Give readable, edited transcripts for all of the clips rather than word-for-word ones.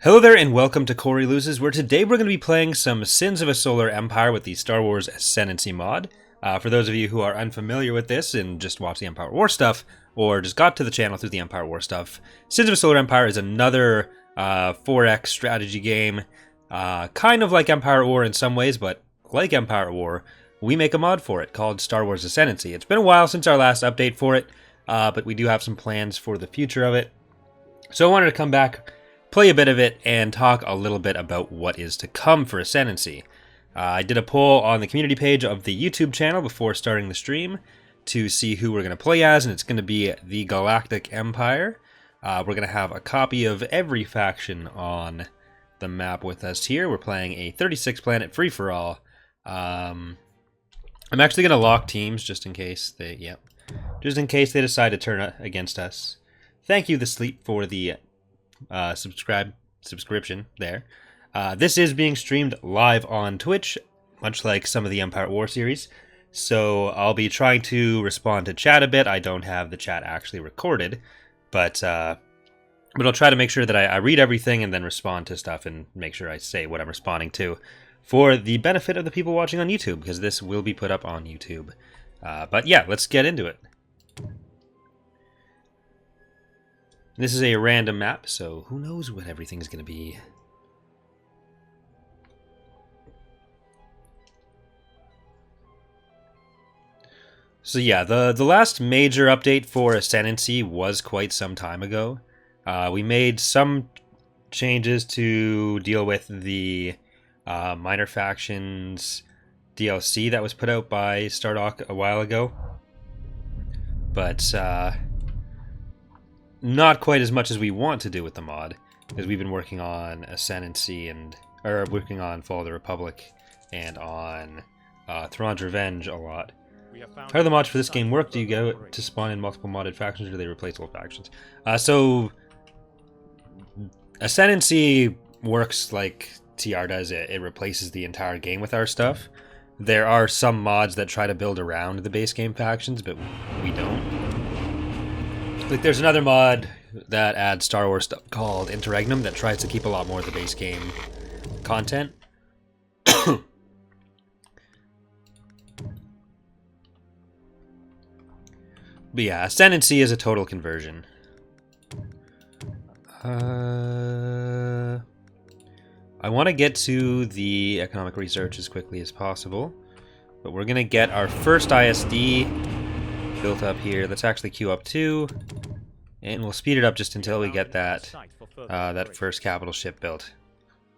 Hello there and welcome to Corey Loses, where today we're going to be playing some Sins of a Solar Empire with the Star Wars Ascendancy mod. For those of you who are unfamiliar with this and just watch the Empire War stuff, or just got to the channel through the Empire War stuff, Sins of a Solar Empire is another 4X strategy game, kind of like Empire War in some ways, but like Empire War, we make a mod for it called Star Wars Ascendancy. It's been a while since our last update for it, but we do have some plans for the future of it. So I wanted to come back, play a bit of it, and talk a little bit about what is to come for Ascendancy. I did a poll on the community page of the YouTube channel before starting the stream to see who we're going to play as, and it's going to be the Galactic Empire. We're going to have a copy of every faction on the map with us here. We're playing a 36 planet free-for-all. I'm actually going to lock teams just in case they, decide to turn against us. Thank you, The Sleep, for the subscription there. This is being streamed live on Twitch, much like some of the Empire War series. So I'll be trying to respond to chat a bit. I don't have the chat actually recorded, but I'll try to make sure that I read everything and then respond to stuff and make sure I say what I'm responding to for the benefit of the people watching on YouTube, because this will be put up on YouTube. But yeah, let's get into it. This is a random map, so who knows what everything's going to be. So yeah, the last major update for Ascendancy was quite some time ago. We made some changes to deal with the minor factions DLC that was put out by Stardock a while ago. But not quite as much as we want to do with the mod, because we've been working on Ascendancy working on Fall of the Republic and on Thrawn's Revenge a lot. How do the mods for this game work? Do you go to spawn in multiple modded factions, or do they replace old factions? So Ascendancy works like TR does. It replaces the entire game with our stuff. There are some mods that try to build around the base game factions, but we don't. Like, there's another mod that adds Star Wars stuff called Interregnum that tries to keep a lot more of the base game content. But yeah, Ascendancy is a total conversion. I want to get to the economic research as quickly as possible, but we're going to get our first ISD built up here. Let's actually queue up 2, and we'll speed it up just until we get that that first capital ship built.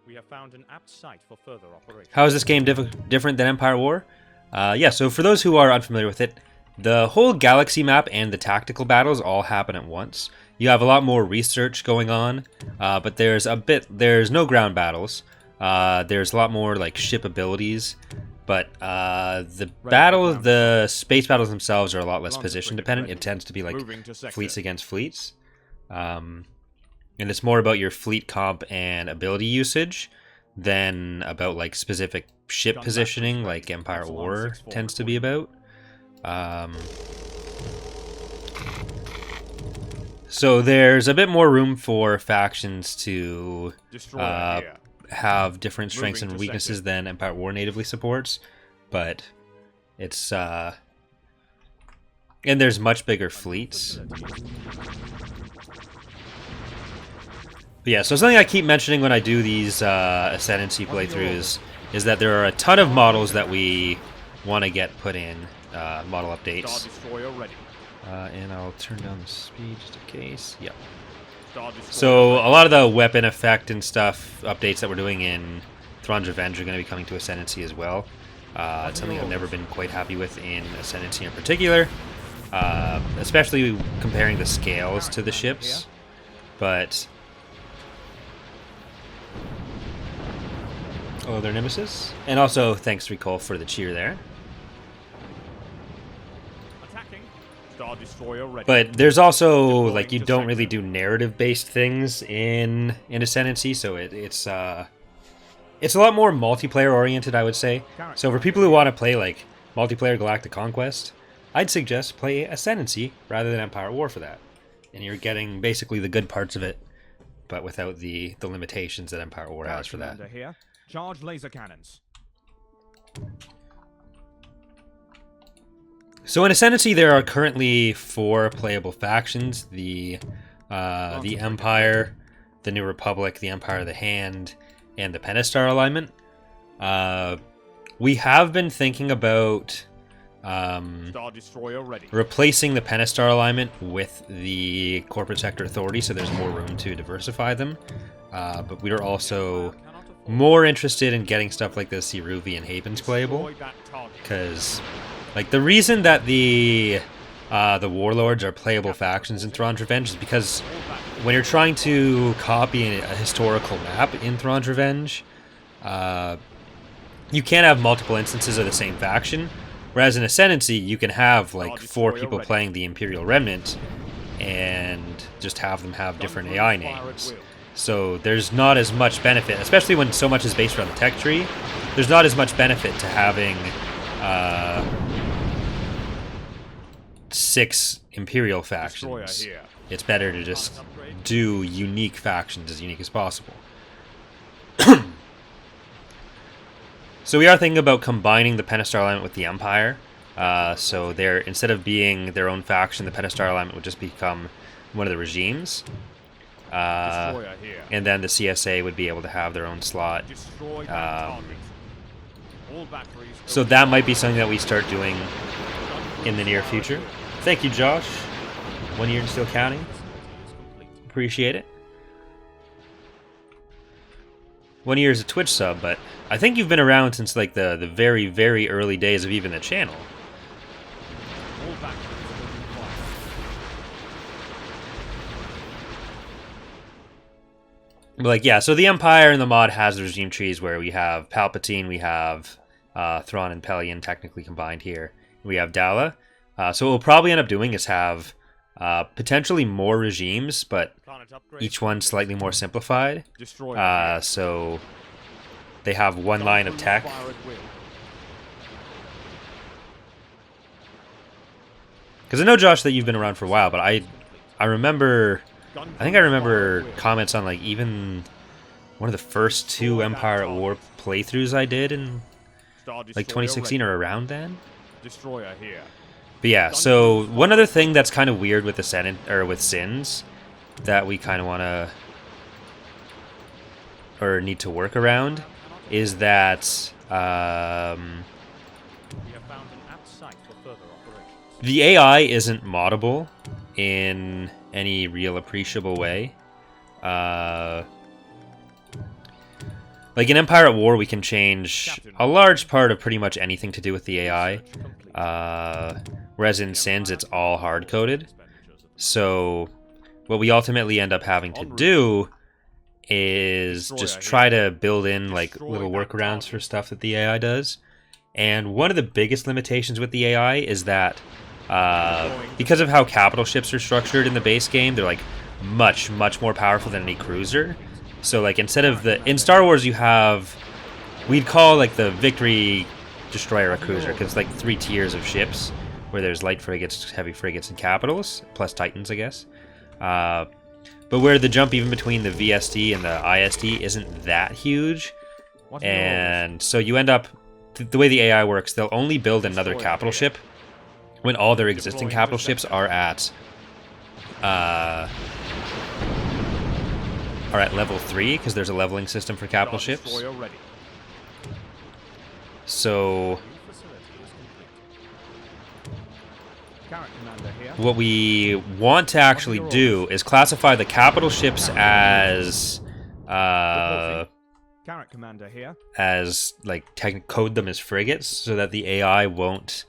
We have found an apt site for further operations. How is this game different than Empire War? Yeah, so for those who are unfamiliar with it, the whole galaxy map and the tactical battles all happen at once. You have a lot more research going on, but there's no ground battles. There's a lot more like ship abilities. But the space battles themselves are a lot less position dependent. It tends to be like fleets against fleets. And it's more about your fleet comp and ability usage than about like specific ship positioning like Empire War tends to be about. So there's a bit more room for factions to have different strengths and weaknesses than Empire War natively supports, but it's and there's much bigger fleets. But yeah, so something I keep mentioning when I do these Ascendancy playthroughs is that there are a ton of models that we want to get put in, model updates. And I'll turn down the speed just in case. Yep. So a lot of the weapon effect and stuff updates that we're doing in Thrawn's Revenge are going to be coming to Ascendancy as well. It's something I've never been quite happy with in Ascendancy in particular, especially comparing the scales to the ships. But oh, their Nemesis, and also thanks Recall for the cheer there. But there's also, like, you don't really do narrative-based things in Ascendancy, so it's a lot more multiplayer-oriented, I would say. So for people who want to play, like, multiplayer Galactic Conquest, I'd suggest play Ascendancy rather than Empire War for that. And you're getting basically the good parts of it but without the limitations that Empire War has for that. Commander here. Charge laser cannons. So in Ascendancy, there are currently 4 playable factions: the Empire, the New Republic, the Empire of the Hand, and the Pentastar alignment. We have been thinking about Star Destroyer ready. replacing the Pentastar alignment with the Corporate Sector Authority, so there's more room to diversify them. But we are also more interested in getting stuff like the Siruvi and Havens playable, because like the reason that the Warlords are playable factions in Thrawn's Revenge is because when you're trying to copy a historical map in Thrawn's Revenge, you can't have multiple instances of the same faction. Whereas in Ascendancy, you can have like 4 people playing the Imperial Remnant and just have them have different AI names. So there's not as much benefit, especially when so much is based around the tech tree. There's not as much benefit to having 6 Imperial factions. It's better to just do unique factions as unique as possible. So we are thinking about combining the Pentastar alignment with the Empire. So they're, instead of being their own faction, the Pentastar alignment would just become one of the regimes. And then the CSA would be able to have their own slot. So that might be something that we start doing in the near future. Thank you, Josh. 1 year and still counting. Appreciate it. 1 year is a Twitch sub, but I think you've been around since like the very, very early days of even the channel. But like, yeah, so the Empire and the mod has the regime trees where we have Palpatine, we have Thrawn and Pelion technically combined here. We have Dala. So what we'll probably end up doing is have potentially more regimes, but each one slightly more simplified. So they have one line of tech. Because I know, Josh, that you've been around for a while, but I remember, I think I remember comments on like even one of the first 2 Empire at War playthroughs I did in like 2016 or around then. Destroyer here. But yeah, so one other thing that's kind of weird with the with Sins that we kind of want to or need to work around is that the AI isn't moddable in any real appreciable way. Like in Empire at War, we can change a large part of pretty much anything to do with the AI. Whereas in Sins, it's all hard-coded. So what we ultimately end up having to do is just try to build in like little workarounds for stuff that the AI does. And one of the biggest limitations with the AI is that because of how capital ships are structured in the base game, they're like much more powerful than any cruiser. So like instead of in Star Wars you have, we'd call like the Victory Destroyer a cruiser because it's like 3 tiers of ships where there's light frigates, heavy frigates, and capitals, plus Titans, I guess. But where the jump even between the VSD and the ISD isn't that huge. And so you end up, the way the AI works, they'll only build another capital ship when all their existing capital ships are at level 3, because there's a leveling system for capital ships. So what we want to actually do is classify the capital ships as like code them as frigates, so that the AI won't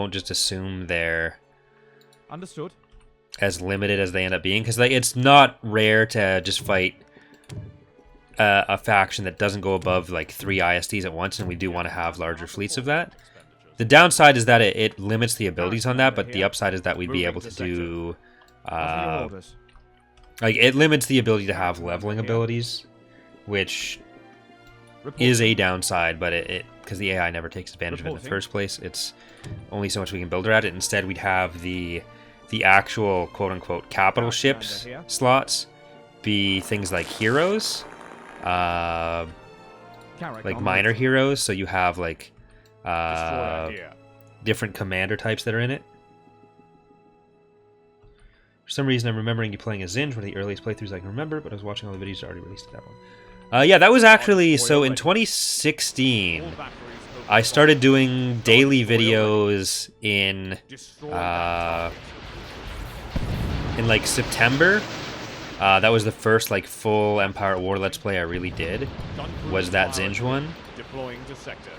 just assume they're understood as limited as they end up being, because like it's not rare to just fight a faction that doesn't go above like 3 ISDs at once, and we do want to have larger fleets of that. The downside is that it limits the abilities on that, but the upside is that we'd be able to do like it limits the ability to have leveling abilities, which is a downside, but it because the AI never takes advantage of it in the first place. It's only so much we can build her at it. Instead, we'd have the actual quote-unquote capital ships slots be things like heroes, like Carrack en minor route. heroes. So you have like Destroyer here. different commander types that are in it. For some reason, I'm remembering you playing as Zinj, one of the earliest playthroughs I can remember, but I was watching all the videos already released at that one. Yeah, that was actually, so in 2016, I started doing daily videos in like September. That was the first like full Empire at War Let's Play I really did, was that Zinj one. Deploying to sector.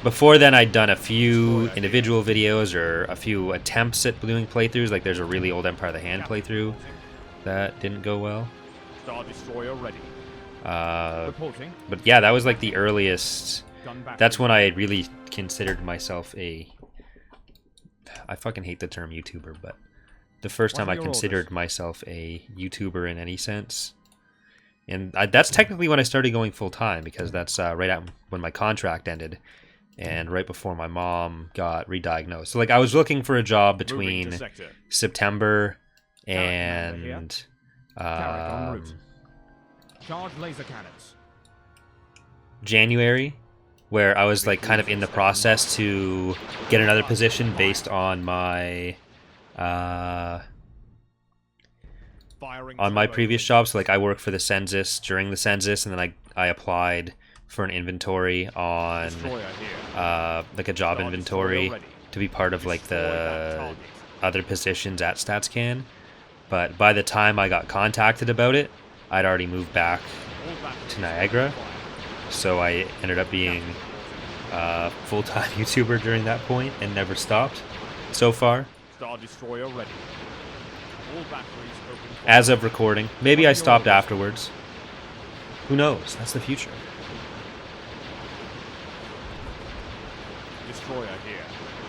Before then, I'd done a few individual videos or a few attempts at doing playthroughs. Like there's a really old Empire of the Hand playthrough that didn't go well. Star Destroyer ready. Reporting. But yeah, that was like the earliest. Gun battery. That's when I really considered myself a. I fucking hate the term YouTuber, but the first time I considered myself a YouTuber in any sense. And that's technically when I started going full time, because that's right at when my contract ended. And right before my mom got re-diagnosed. So, like, I was looking for a job between September and Charge laser cannons. January, where I was, like, kind of in the process to get another position based on my previous job. So, like, I worked for the census during the census, and then I applied for an inventory on like a job inventory to be part of like the other positions at StatsCan. But by the time I got contacted about it, I'd already moved back to Niagara, so I ended up being a full-time YouTuber during that point and never stopped so far. Star Destroyer ready. All batteries open. As of recording. Maybe I stopped afterwards. Who knows? That's the future. Destroyer here.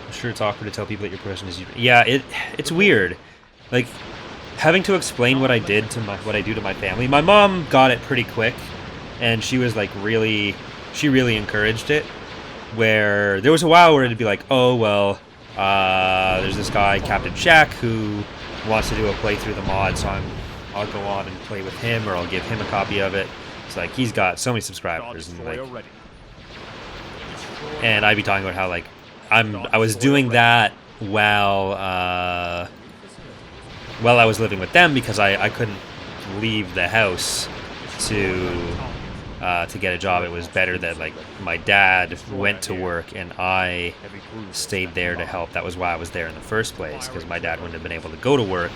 I'm sure it's awkward to tell people that your profession is. Yeah, it's weird. Like having to explain what I do to my family. My mom got it pretty quick, and she was like really encouraged it. Where there was a while where it'd be like, oh well, there's this guy Captain Shack who wants to do a playthrough of the mod, so I'll go on and play with him, or I'll give him a copy of it. It's like he's got so many subscribers, and like. And I'd be talking about how like I was doing that while I was living with them, because I couldn't leave the house to get a job. It was better that like my dad went to work and I stayed there to help. That was why I was there in the first place, because my dad wouldn't have been able to go to work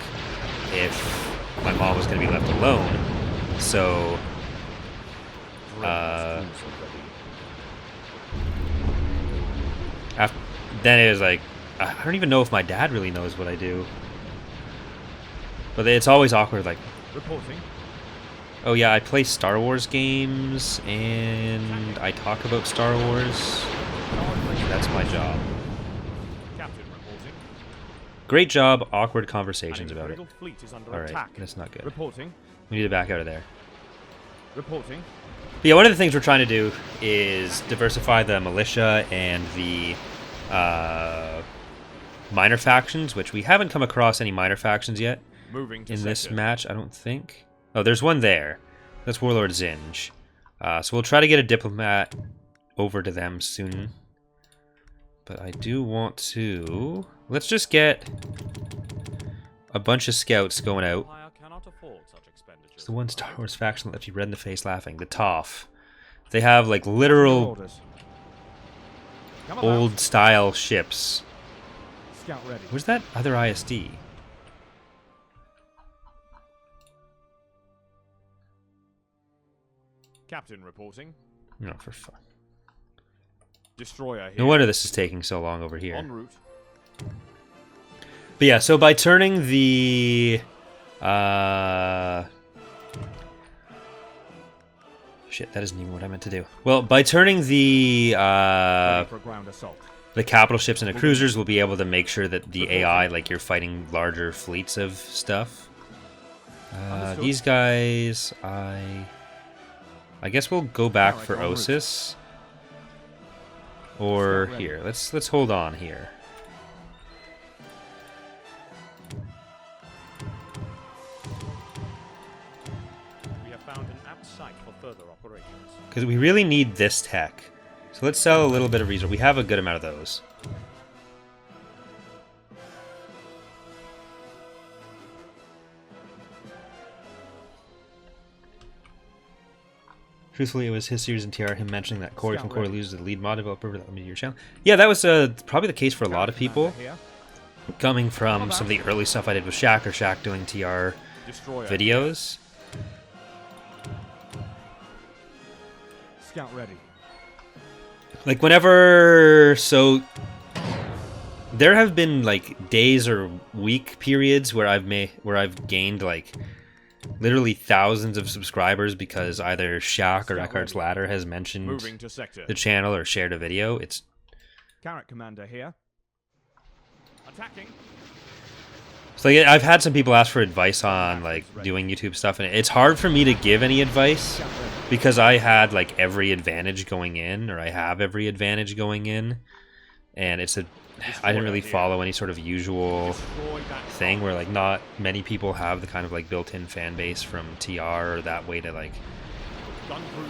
if my mom was going to be left alone. So then it was like, I don't even know if my dad really knows what I do. But it's always awkward, like, Reporting. oh yeah, I play Star Wars games, and I talk about Star Wars. That's my job. Captain reporting. Great job, awkward conversations about it. Imperial fleet is under Alright, attack. that's not good. Reporting. We need to back out of there. Reporting. But yeah, one of the things we're trying to do is diversify the militia and the minor factions, which we haven't come across any minor factions yet Moving to in this sector. match, I don't think. Oh, there's one there. That's Warlord Zinj. So we'll try to get a diplomat over to them soon. But I do want to... Let's just get a bunch of scouts going out. It's the one Star Wars faction that left you red in the face laughing. The Toph. They have like literal old style ships. Scout ready. Where's that other ISD? Captain reporting. No, for fun. Destroyer here. No wonder this is taking so long over here. En route. But yeah, so by turning the... Shit, that isn't even what I meant to do. Well, by turning the Ready for ground assault. the capital ships into cruisers, we'll be able to make sure that the AI, like you're fighting larger fleets of stuff. These guys, I guess we'll go back for Osis. Or here, let's hold on here. at site for further operations. Because we really need this tech. So let's sell a little bit of resource. We have a good amount of those. Truthfully, it was his series in TR, him mentioning that Corey from Corey Loses, the lead mod developer that limited your channel. Yeah, that was probably the case for a lot of people. Coming from some of the early stuff I did with Shaq, or Shaq doing TR videos. Scout ready. Like whenever, so there have been like days or week periods where I've gained like literally thousands of subscribers because either Shaq or Eckhart's Ladder has mentioned the channel or shared a video. It's Carrot Commander here. Attacking. So like, I've had some people ask for advice on like doing YouTube stuff, and it's hard for me to give any advice because I had like every advantage going in, or I have every advantage going in, and I didn't really follow any sort of usual thing where like not many people have the kind of like built-in fan base from TR or that way to like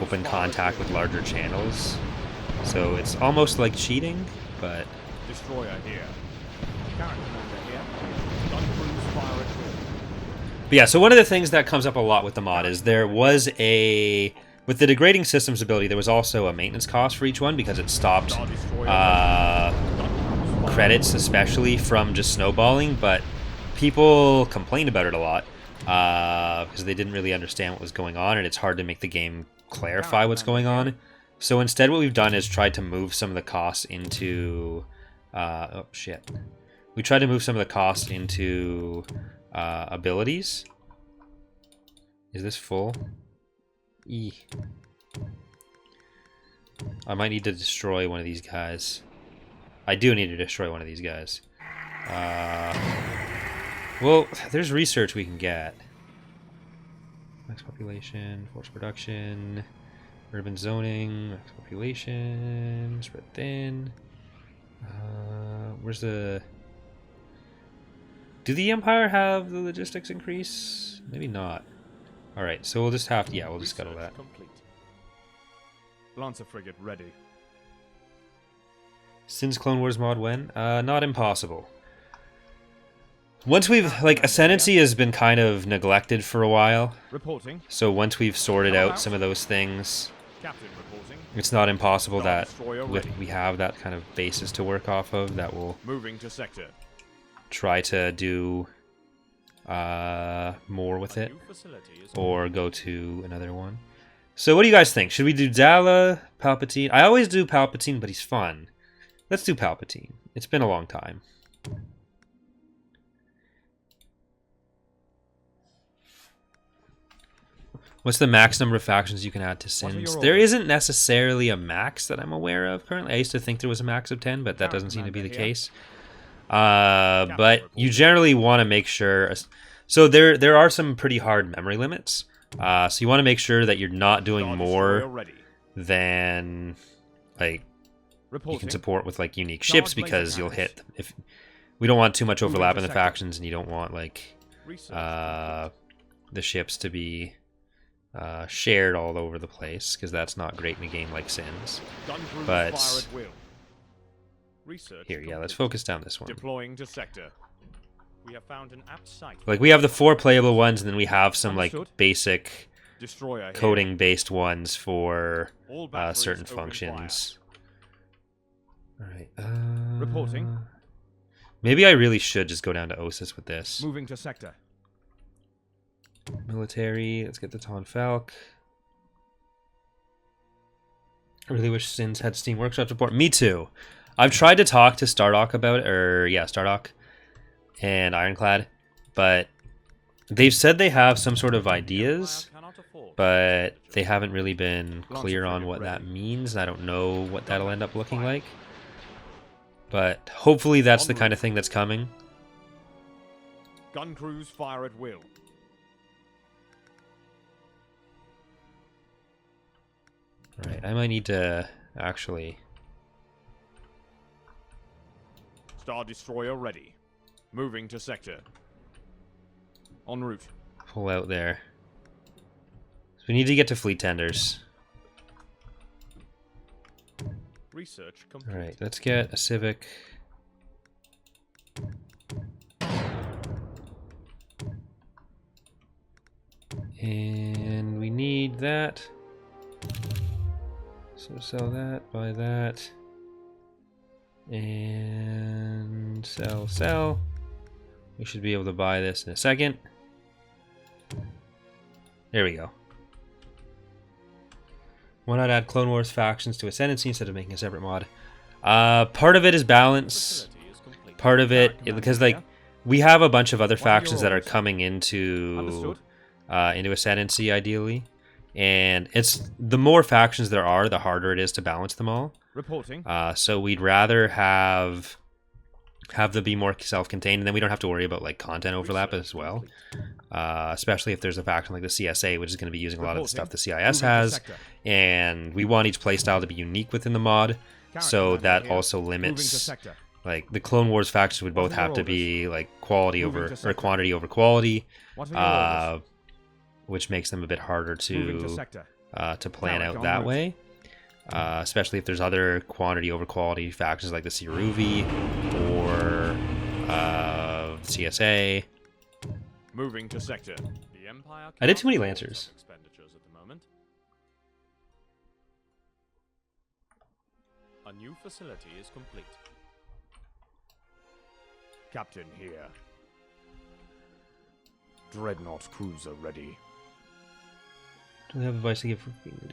open contact with larger channels. So it's almost like cheating, but Destroyer here. Carrot Commander here. Gun crews fire at will. But yeah, so one of the things that comes up a lot with the mod is there was with the degrading systems ability, there was also a maintenance cost for each one because it stopped credits, especially from just snowballing, but people complained about it a lot because they didn't really understand what was going on, and it's hard to make the game clarify what's going on. So instead what we've done is tried to move some of the costs into... oh, shit. We tried to move some of the costs into abilities. Is this full? E. I might need to destroy one of these guys. I do need to destroy one of these guys. Well, there's research we can get. Max population, force production, urban zoning, max population, spread thin. Where's the... Do the Empire have the logistics increase? Maybe not. Alright, so we'll just have to... Yeah, we'll just scuttle that. Complete. Lancer frigate ready. Since Clone Wars mod when? Not impossible. Once we've... Like, Ascendancy has been kind of neglected for a while. Reporting. So once we've sorted out some of those things... Captain reporting. It's not impossible that we have that kind of basis to work off of that will moving to sector. Try to do more with it or go to another one. So what do you guys think? Should we do Zala, Palpatine? I always do Palpatine, but he's fun. Let's do Palpatine. It's been a long time. What's the max number of factions you can add to Sins? There isn't necessarily a max that I'm aware of currently. I used to think there was a max of 10, but that doesn't seem to be the case. But you generally want to make sure... So there are some pretty hard memory limits. So you want to make sure that you're not doing more than... like you can support with like unique ships, because you'll hit... if we don't want too much overlap in the factions, and you don't want like the ships to be... shared all over the place, because that's not great in a game like Sins. But here, yeah, let's focus down this one. Deploying to sector. We have found an apt site. Like we have the 4 playable ones, and then we have some like basic coding based ones for certain functions. All right. Reporting. Maybe I really should just go down to Osis with this. Moving to sector. Military, let's get the Ton Falk. I really wish Sins had Steam Workshop support. Me too. I've tried to talk to Stardock about it, or yeah, Stardock and Ironclad, but they've said they have some sort of ideas, but they haven't really been clear on what that means. I don't know what that'll end up looking like, but hopefully that's the kind of thing that's coming. Gun crews fire at will. Right, I might need to actually... Star Destroyer ready. Moving to sector. En route. Pull out there. So we need to get to fleet tenders. Research complete. Alright, let's get a civic. And we need that. So sell that, buy that. And sell. We should be able to buy this in a second. There we go. Why not add Clone Wars factions to Ascendancy instead of making a separate mod? Part of it is balance. Part of it, because like we have a bunch of other factions that are coming into Ascendancy ideally, and it's the more factions there are, the harder it is to balance them all. Reporting. So we'd rather have them be more self-contained, and then we don't have to worry about like content overlap as well. Especially if there's a faction like the CSA, which is going to be using a lot of the stuff the CIS has, and we want each playstyle to be unique within the mod, so that also limits. Like the Clone Wars factions would both have to be like quality over or quantity over quality, which makes them a bit harder to plan out that way. Especially if there's other quantity over quality factions like the Ciruvi or CSA. Moving to sector. The Empire I did too many Lancers. Expenditures at the moment. A new facility is complete. Captain here. Dreadnought cruiser ready. Do we have advice to give for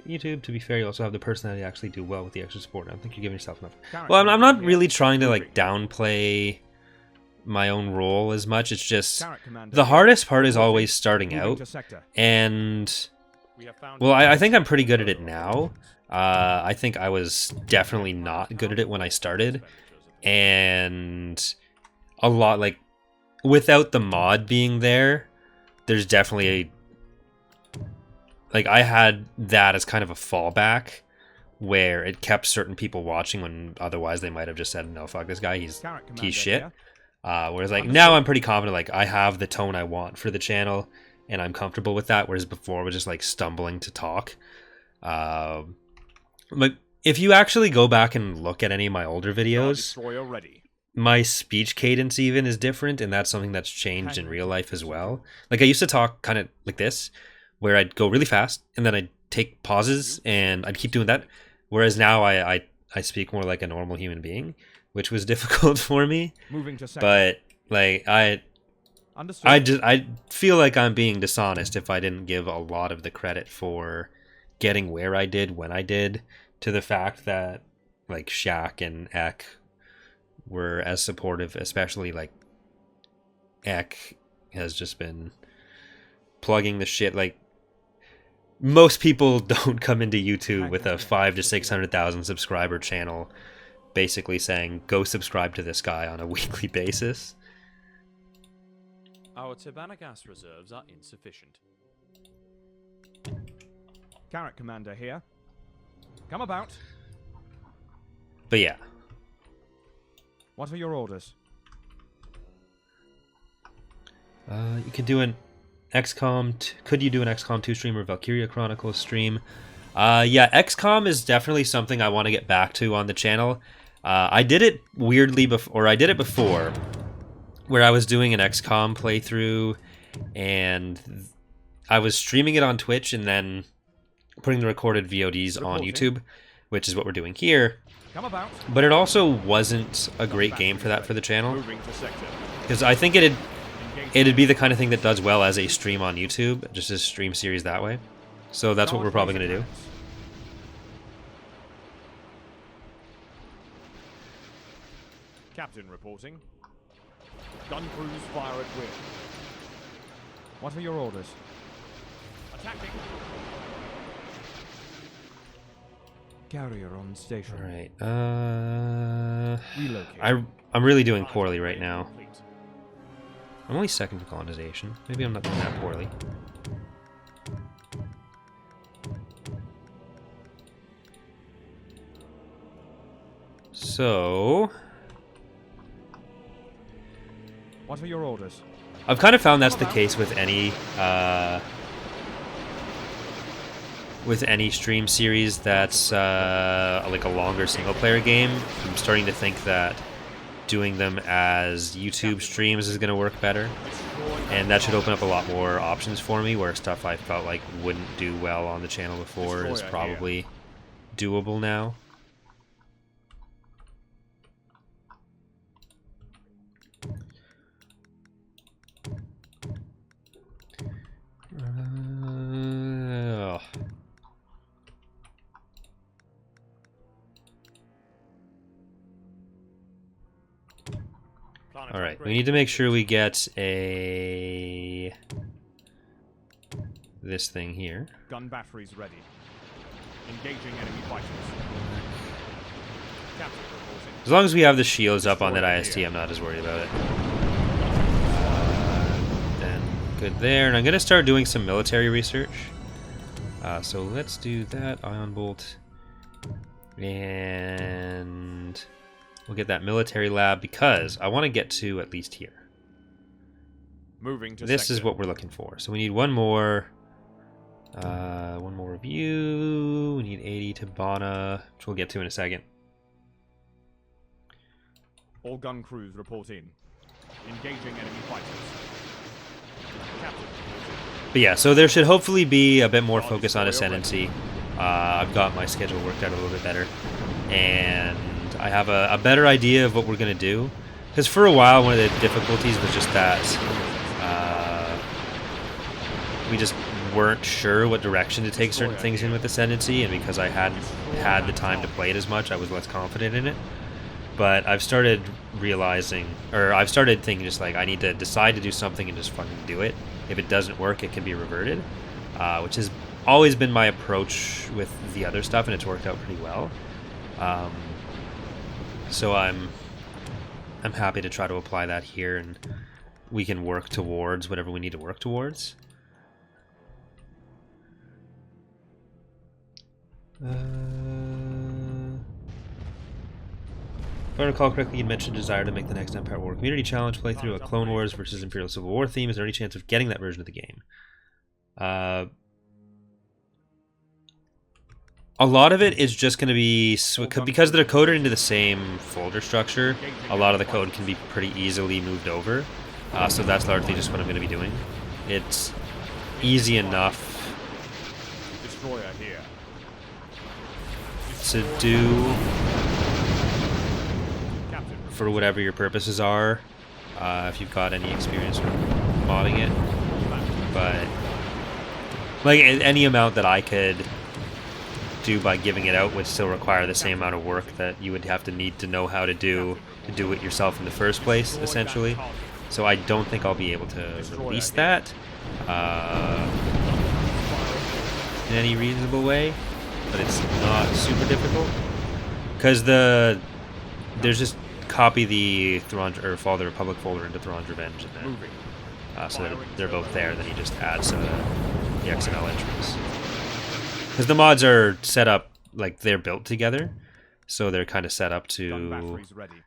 YouTube? To be fair, you also have the personality to actually do well with the extra support. I don't think you're giving yourself enough. Well, I'm not really trying to like downplay my own role as much. It's just the hardest part is always starting out, and well, I think I'm pretty good at it now. I think I was definitely not good at it when I started, and a lot like without the mod being there, there's definitely a like I had that as kind of a fallback where it kept certain people watching when otherwise they might have just said, no, fuck this guy, he's shit. Whereas like now I'm pretty confident, like I have the tone I want for the channel and I'm comfortable with that, whereas before I was just like stumbling to talk. Like if you actually go back and look at any of my older videos, my speech cadence even is different, and that's something that's changed in real life as well. Like I used to talk kind of like this, where I'd go really fast and then I'd take pauses and I'd keep doing that. Whereas now I speak more like a normal human being, which was difficult for me. But like I feel like I'm being dishonest if I didn't give a lot of the credit for getting where I did when I did to the fact that like Shaq and Ek were as supportive, especially like Ek has just been plugging the shit. Like most people don't come into YouTube with a 500,000 to 600,000 subscriber channel basically saying go subscribe to this guy on a weekly basis. Our Tabana gas reserves are insufficient. Carrot Commander here. Come about. But yeah. What are your orders? You could do an XCOM. Could you do an XCOM 2 stream or Valkyria Chronicles stream? Yeah, XCOM is definitely something I want to get back to on the channel. I did it weirdly before, or I did it before, where I was doing an XCOM playthrough, and I was streaming it on Twitch and then putting the recorded VODs on YouTube, which is what we're doing here. But it also wasn't a great game for that for the channel, because I think it'd be the kind of thing that does well as a stream on YouTube, just a stream series that way. So that's what we're probably going to do. Captain reporting. Gun crews fire at will. What are your orders? Attacking. Carrier on station. All right. Relocate. I'm really doing poorly right now. I'm only second for colonization. Maybe I'm not doing that poorly. So what are your orders? I've kind of found that's the case with any with any stream series that's like a longer single-player game. I'm starting to think that doing them as YouTube streams is going to work better, and that should open up a lot more options for me, where stuff I felt like wouldn't do well on the channel before is probably doable now. All right, we need to make sure we get this thing here. Gun batteries ready. Engaging enemy fighters. Captain reporting. As long as we have the shields up on that IST, I'm not as worried about it. Then good there, and I'm gonna start doing some military research. So let's do that ion bolt, and we'll get that military lab because I want to get to at least here. Moving to this sector. is what we're looking for. So we need one more review. We need 80 to Bana, which we'll get to in a second. All gun crews report in. Engaging enemy fighters. Captain. But yeah, so there should hopefully be a bit more focus on Ascendancy. I've got my schedule worked out a little bit better, and I have a better idea of what we're going to do. Because for a while, one of the difficulties was just that we just weren't sure what direction to take certain things in with Ascendancy, and because I hadn't had the time to play it as much, I was less confident in it. But I've started realizing, or I've started thinking just like, I need to decide to do something and just fucking do it. If it doesn't work, it can be reverted, which has always been my approach with the other stuff, and it's worked out pretty well. So I'm happy to try to apply that here, and we can work towards whatever we need to work towards. If I recall correctly, you mentioned desire to make the next Empire War Community Challenge playthrough a Clone Wars versus Imperial Civil War theme. Is there any chance of getting that version of the game? A lot of it is just going to be, because they're coded into the same folder structure, a lot of the code can be pretty easily moved over. So that's largely just what I'm going to be doing. It's easy enough Destroyer here. to do for whatever your purposes are, if you've got any experience with modding it. But like any amount that I could do by giving it out would still require the same amount of work that you would have to need to know how to do it yourself in the first place, essentially. So I don't think I'll be able to release that in any reasonable way, but it's not super difficult because there's just copy the Thrawn's or Fall of the Republic folder into Thrawn's Revenge, and then so that they're both there. Then you just add some of the XML entries, because the mods are set up like they're built together, so they're kind of set up to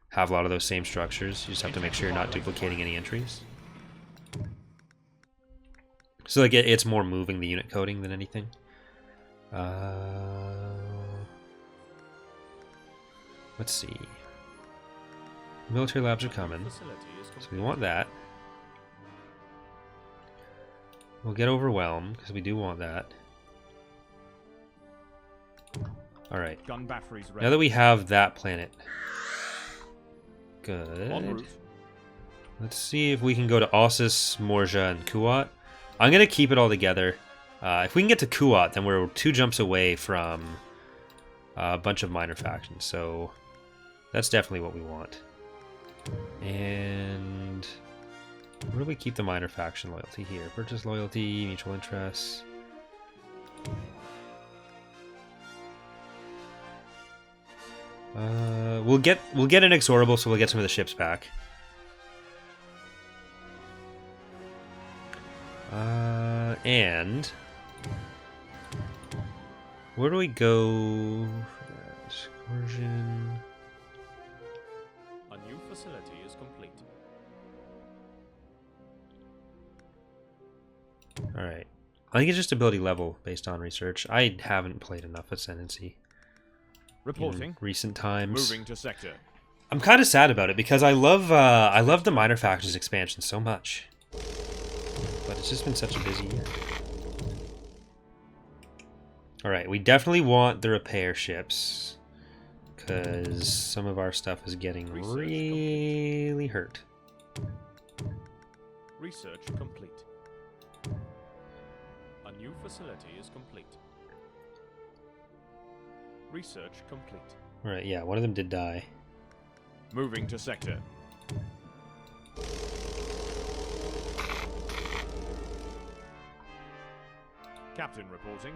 have a lot of those same structures. You just have to make sure you're not duplicating any entries. So like it's more moving the unit coding than anything. Let's see. Military labs are coming, so we want that. We'll get overwhelmed because we do want that. Alright. Now that we have that planet. Good. Let's see if we can go to Ossus, Morja, and Kuat. I'm going to keep it all together. If we can get to Kuat, then we're 2 jumps away from a bunch of minor factions, so that's definitely what we want. And where do we keep the minor faction loyalty here? Purchase loyalty, mutual interests. We'll get inexorable, so we'll get some of the ships back. And where do we go? Excursion. A new facility is complete. All right. I think it's just ability level based on research. I haven't played enough Ascendancy Reporting. in recent times. Moving to sector. I'm kind of sad about it because I love the Minor Factions expansion so much, but it's just been such a busy year. All right, we definitely want the repair ships because some of our stuff is getting really hurt. Research complete. A new facility is complete. Research complete. All right, yeah, one of them did die. Moving to sector. Captain reporting.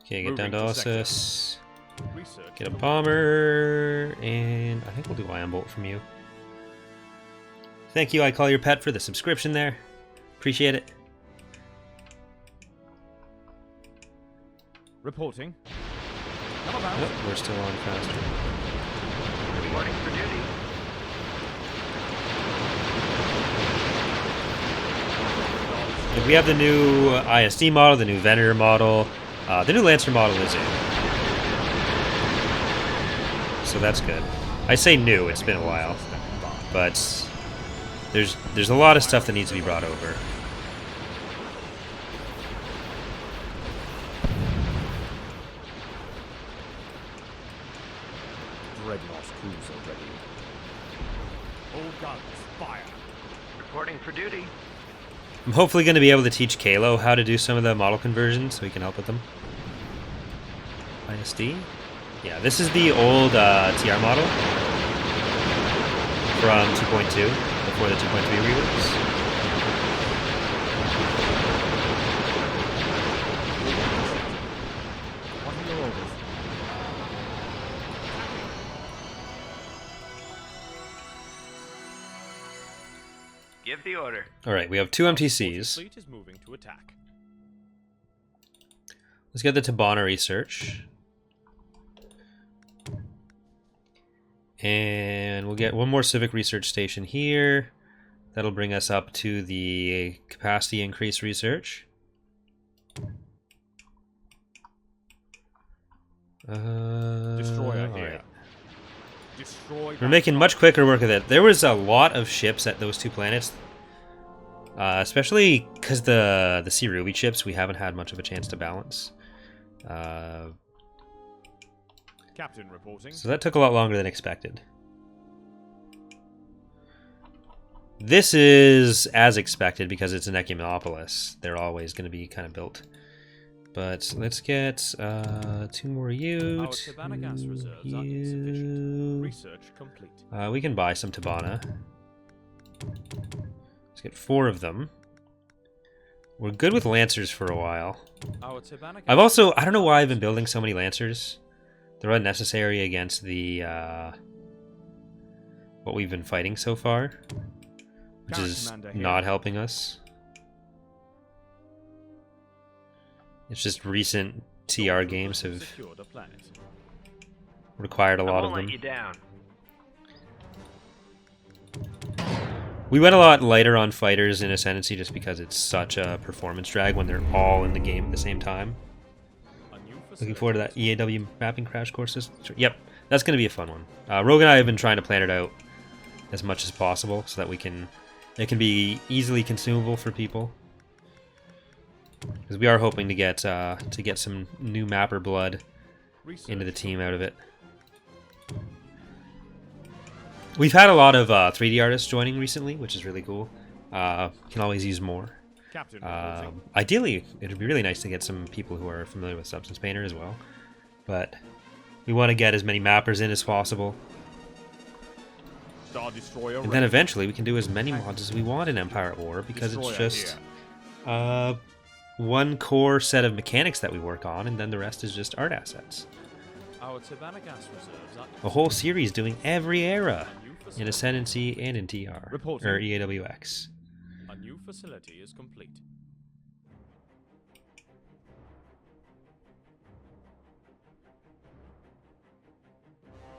Okay, get down to Ossus. Research Get a bomber, and I think we'll do Ion Bolt from you. Thank you, I Call Your Pet, for the subscription there. Appreciate it. Reporting. Come about. Yep, we're still on faster. Reporting for duty. If we have the new ISD model, the new Venator model, the new Lancer model is in. So that's good. I say new, it's been a while. But there's a lot of stuff that needs to be brought over. Dreadnought cruiser ready. All guns, fire. Reporting for duty. I'm hopefully going to be able to teach Kalo how to do some of the model conversions so we can help with them. ISD? Yeah, this is the old TR model from 2.2, before the 2.3 reworks. What are your orders? Give the order. Alright, we have two MTCs. Fleet is moving to attack. Let's get the Tabana research. And we'll get one more civic research station here. That'll bring us up to the capacity increase research. Destroyer here. Alright. Destroy. We're making much quicker work of it. There was a lot of ships at those two planets. Especially because the Sea Ruby ships, we haven't had much of a chance to balance. Captain reporting. So that took a lot longer than expected. This is as expected because it's an Ecumenopolis. They're always going to be kind of built. But let's get 2 more Ute. Our Savannah gas reserves are insufficient. Research complete. We can buy some Tabana. Let's get 4 of them. We're good with Lancers for a while. Our Savannah I don't know why I've been building so many Lancers. They're unnecessary against the what we've been fighting so far, which is not helping us. It's just recent TR games have required a lot of them. Let you down. We went a lot lighter on fighters in Ascendancy just because it's such a performance drag when they're all in the game at the same time. Looking forward to that EAW mapping crash courses. Yep, that's going to be a fun one. Rogue and I have been trying to plan it out as much as possible so that it can be easily consumable for people. Because we are hoping to get some new mapper blood into the team out of it. We've had a lot of 3D artists joining recently, which is really cool. Can always use more. Ideally, it would be really nice to get some people who are familiar with Substance Painter as well. But we want to get as many mappers in as possible. Star Destroyer and then eventually we can do as many mods as we want in Empire at War because it's just one core set of mechanics that we work on, and then the rest is just art assets. Our Savannah gas reserves are A whole series doing every era in Ascendancy and in TR, or EAWX. A new facility is complete.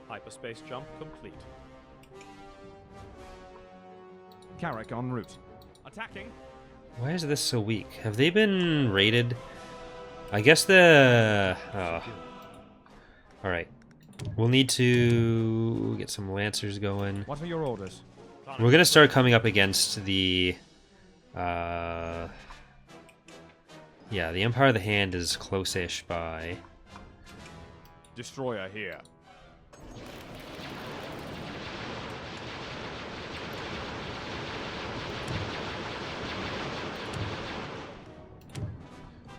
Hyperspace jump complete. Carrack en route. Attacking. Why is this so weak? Have they been raided? I guess the... Oh. Alright. We'll need to get some lancers going. What are your orders? We're going to start coming up against the... Yeah, the Empire of the Hand is close-ish by... Destroyer here.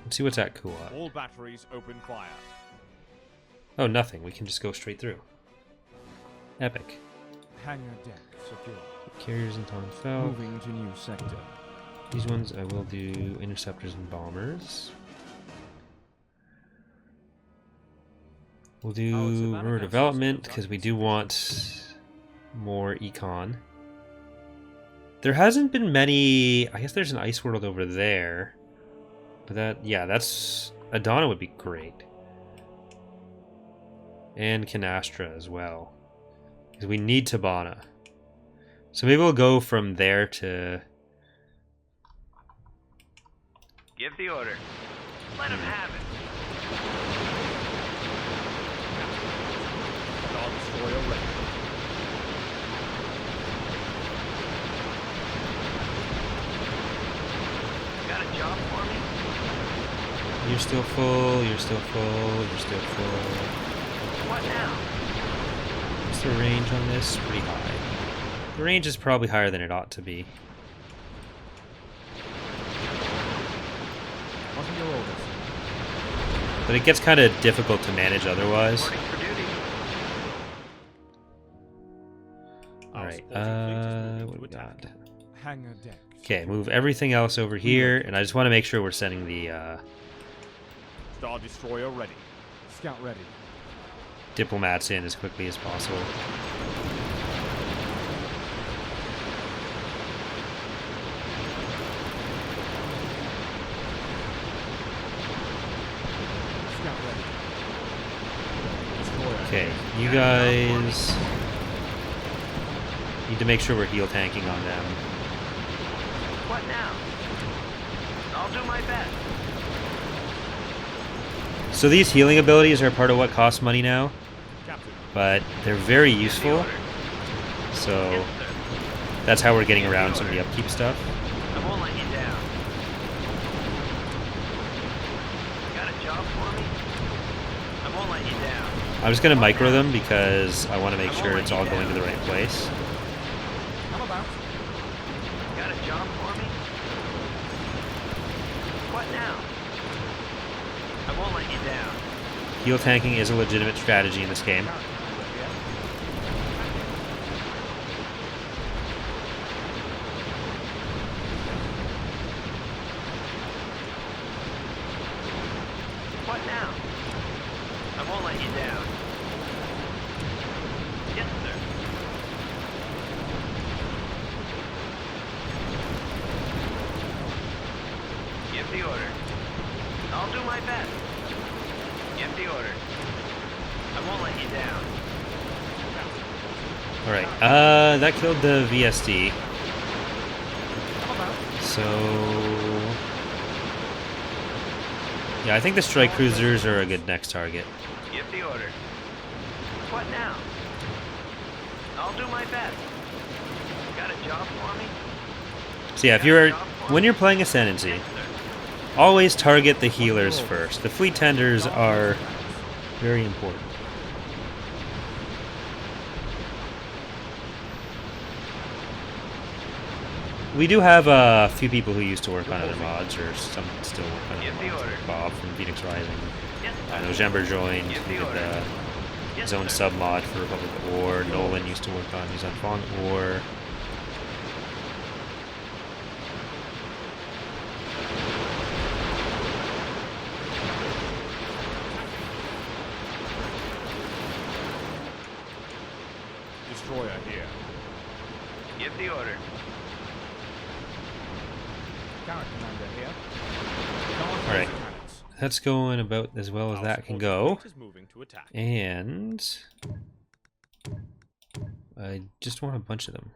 Let's see what's at Kuat. All batteries open fire. Oh, nothing. We can just go straight through. Epic. Hangar deck secure. Carriers in Tonfell. Moving to new sector. These ones I will do interceptors and bombers. We'll do rural development because we do want more econ. There hasn't been many. I guess there's an ice world over there, but that's Adana would be great, and Canastra as well because we need Tabana. So maybe we'll go from there to. Give the order. Let him have it. Star Destroyer ready. Got a job for me? You're still full. You're still full. You're still full. What now? What's the range on this? Pretty high. The range is probably higher than it ought to be. What are your orders? But it gets kind of difficult to manage otherwise. Reporting for duty. Alright, what do we got? Hangar deck. Okay, move everything else over here, and I just want to make sure we're sending the Star Destroyer ready. Scout ready. diplomats in as quickly as possible. Scout ready. Destroyer. Okay, you guys need to make sure we're heal tanking on them. What now? I'll do my best. So these healing abilities are part of what costs money now, Captain. but they're very Give the useful. order. So Yes, sir. that's how we're getting around some of the upkeep stuff. I won't let you down. Got a job for me? I won't let you down. I'm just going to micro them because I want to make sure it's all going to the right place. How about? Got a job for me? What now? I won't let you down. Heal tanking is a legitimate strategy in this game. What now? I won't let you down. Yes, sir. Give the order. I'll do my best. Give the order. I won't let you down. Alright, that killed the VSD. How about? So... yeah, I think the strike cruisers are a good next target. Give the order. What now? I'll do my best. Got a job for me? So yeah, when you're playing Ascendancy, Yes, sir. always target the healers first. The fleet tenders are very important. We do have a few people who used to work on other mods, or some still work on Give other the mods, order. like Bob from Phoenix Rising. Yes, I sir. know Jember joined, Give he the did order. Yes, his own sir. sub mod for Republic of War. Nolan used to work on his own Fallen War. Destroyer here. Give the order. Garrett commander here. All right. That's going about as well as that can go. Is moving to attack. And I just want a bunch of them.